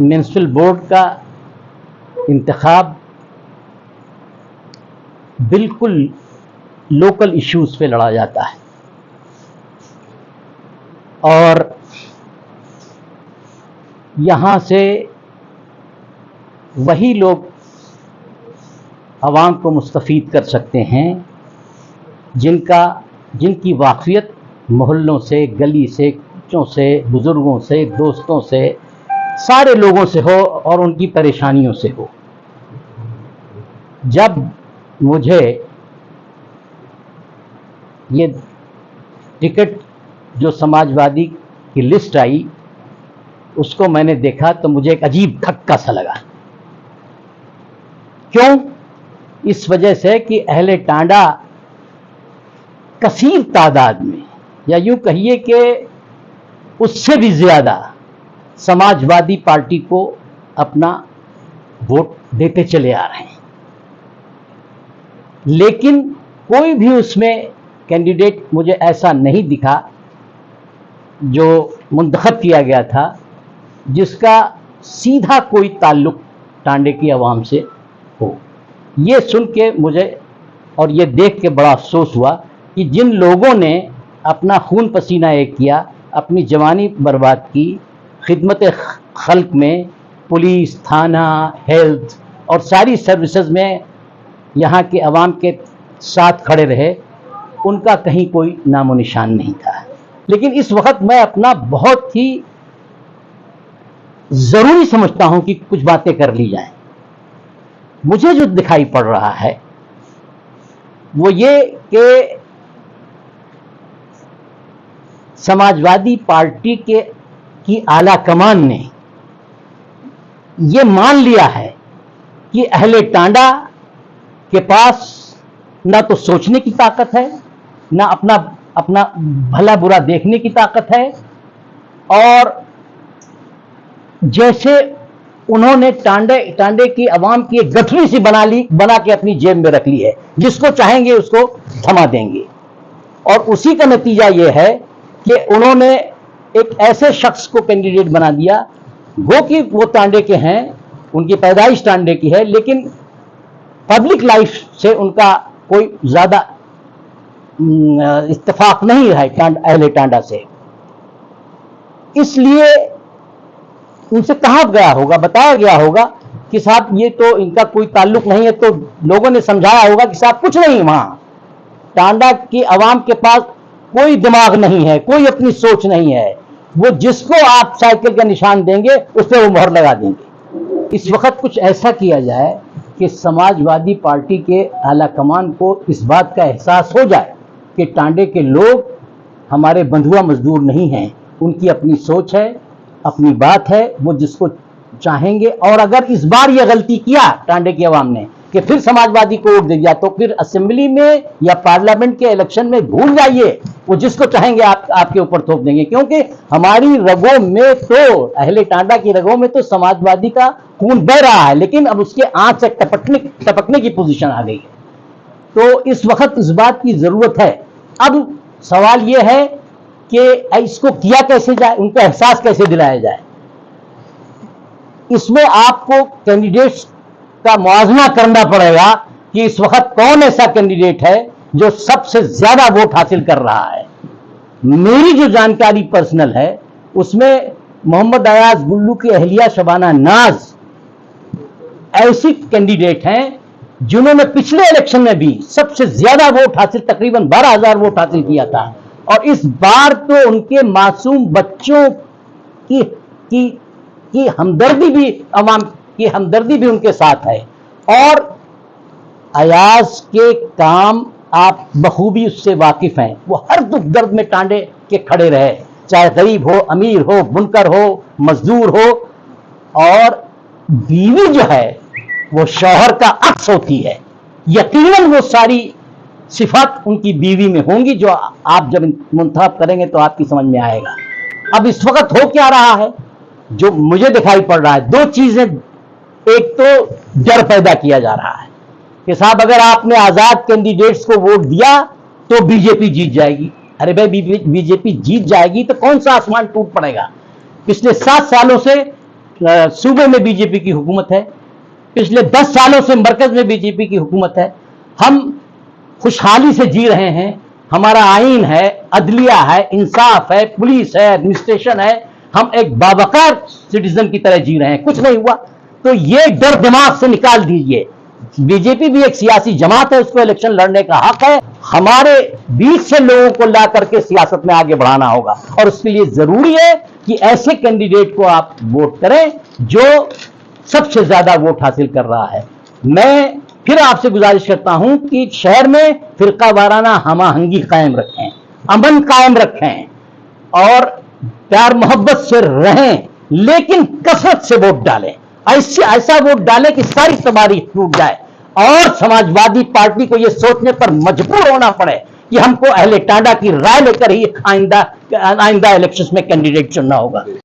Municipal board का इंतखाब बिल्कुल local issues पे लड़ा जाता है और यहाँ से वही लोग आवाम को मुस्तफ़ीद कर सकते हैं जिनकी वाक़फ़ियत मोहल्लों से, गली से, बच्चों से, बुज़ुर्गों से, दोस्तों से, सारे लोगों से हो और उनकी परेशानियों से हो। जब मुझे ये टिकट जो समाजवादी की लिस्ट आई उसको मैंने देखा तो मुझे एक अजीब धक्का सा लगा। क्यों? इस वजह से कि अहले टांडा कसीर तादाद में, या यूं कहिए कि उससे भी ज्यादा समाजवादी पार्टी को अपना वोट देते चले आ रहे हैं, लेकिन कोई भी उसमें कैंडिडेट मुझे ऐसा नहीं दिखा जो मुंतखब किया गया था जिसका सीधा कोई ताल्लुक टांडे की आवाम से हो। ये सुन के मुझे और ये देख के बड़ा अफसोस हुआ कि जिन लोगों ने अपना खून पसीना एक किया, अपनी जवानी बर्बाद की, खिदमत खल्क में पुलिस, थाना, हेल्थ और सारी सर्विसेज में यहाँ के अवाम के साथ खड़े रहे, उनका कहीं कोई नामो निशान नहीं था। लेकिन इस वक्त मैं अपना बहुत ही ज़रूरी समझता हूं कि कुछ बातें कर ली जाएं। मुझे जो दिखाई पड़ रहा है वो ये कि समाजवादी पार्टी की आला कमान ने ये मान लिया है कि अहले टांडा के पास ना तो सोचने की ताकत है, ना अपना भला बुरा देखने की ताकत है, और जैसे उन्होंने टांडे की आवाम की एक गठरी सी बना के अपनी जेब में रख ली है, जिसको चाहेंगे उसको थमा देंगे। और उसी का नतीजा यह है कि उन्होंने एक ऐसे शख्स को कैंडिडेट बना दिया वो कि वो टांडे के हैं, उनकी पैदाइश टांडे की है, लेकिन पब्लिक लाइफ से उनका कोई ज्यादा इत्तेफाक नहीं है अहले टांडा से। इसलिए उनसे कहा गया होगा, बताया गया होगा कि साहब ये तो इनका कोई ताल्लुक नहीं है, तो लोगों ने समझाया होगा कि साहब कुछ नहीं, वहां टांडा की आवाम के पास कोई दिमाग नहीं है, कोई अपनी सोच नहीं है, वो जिसको आप साइकिल का निशान देंगे उस पर वो मोहर लगा देंगे। इस वक्त कुछ ऐसा किया जाए कि समाजवादी पार्टी के आला कमान को इस बात का एहसास हो जाए कि टांडे के लोग हमारे बंधुआ मजदूर नहीं हैं, उनकी अपनी सोच है, अपनी बात है, वो जिसको चाहेंगे। और अगर इस बार ये गलती किया टांडे की आवाम ने कि फिर समाजवादी को वोट दे दिया, तो फिर असेंबली में या पार्लियामेंट के इलेक्शन में भूल जाइए, वो जिसको चाहेंगे आपके ऊपर थोप देंगे। क्योंकि हमारी रगों में तो, अहले टांडा की रगों में तो समाजवादी का खून बह रहा है, लेकिन अब उसके आंख से टपकने की पोजीशन आ गई है। तो इस वक्त इस बात की जरूरत है। अब सवाल यह है कि इसको किया कैसे जाए, उनको एहसास कैसे दिलाया जाए। इसमें आपको कैंडिडेट्स का मुआवजा करना पड़ेगा कि इस वक्त कौन ऐसा कैंडिडेट है जो सबसे ज्यादा वोट हासिल कर रहा है। मेरी जो जानकारी पर्सनल है उसमें मोहम्मद अयाज गुल्लू की अहलिया शबाना नाज ऐसी कैंडिडेट हैं जिन्होंने पिछले इलेक्शन में भी सबसे ज्यादा वोट हासिल, तकरीबन 12,000 वोट हासिल किया था। और इस बार तो उनके मासूम बच्चों की हमदर्दी भी, अवाम की हमदर्दी भी उनके साथ है। और अयाज के काम आप बखूबी उससे वाकिफ हैं। वो हर दुख दर्द में टांडे के खड़े रहे, चाहे गरीब हो, अमीर हो, बुनकर हो, मजदूर हो। और बीवी जो है वो शौहर का अक्स होती है। यकीनन वो सारी सिफात उनकी बीवी में होंगी जो आप जब मुंतखब करेंगे तो आपकी समझ में आएगा। अब इस वक्त हो क्या रहा है जो मुझे दिखाई पड़ रहा है, दो चीजें। एक तो डर पैदा किया जा रहा है कि साहब अगर आपने आजाद कैंडिडेट्स को वोट दिया तो बीजेपी जीत जाएगी। अरे भाई, बीजेपी जीत जाएगी तो कौन सा आसमान टूट पड़ेगा। पिछले 7 सालों से सूबे में बीजेपी की हुकूमत है, पिछले 10 सालों से मरकज में बीजेपी की हुकूमत है। हम खुशहाली से जी रहे हैं, हमारा आइन है, अदलिया है, इंसाफ है, पुलिस है, एडमिनिस्ट्रेशन है, हम एक बावकार सिटीजन की तरह जी रहे हैं, कुछ नहीं हुआ। तो ये डर दिमाग से निकाल दीजिए। बीजेपी भी एक सियासी जमात है, उसको इलेक्शन लड़ने का हक है। हमारे बीच से लोगों को ला करके सियासत में आगे बढ़ाना होगा, और उसके लिए जरूरी है कि ऐसे कैंडिडेट को आप वोट करें जो सबसे ज्यादा वोट हासिल कर रहा है। मैं फिर आपसे गुजारिश करता हूं कि शहर में फिरका वाराना हमाहंगी कायम रखें, अमन कायम रखें और प्यार मोहब्बत से रहें, लेकिन कसरत से वोट डालें। ऐसा वोट डालें कि सारी तबाही टूट जाए और समाजवादी पार्टी को यह सोचने पर मजबूर होना पड़े कि हमको अहले टांडा की राय लेकर ही आइंदा इलेक्शंस में कैंडिडेट चुनना होगा।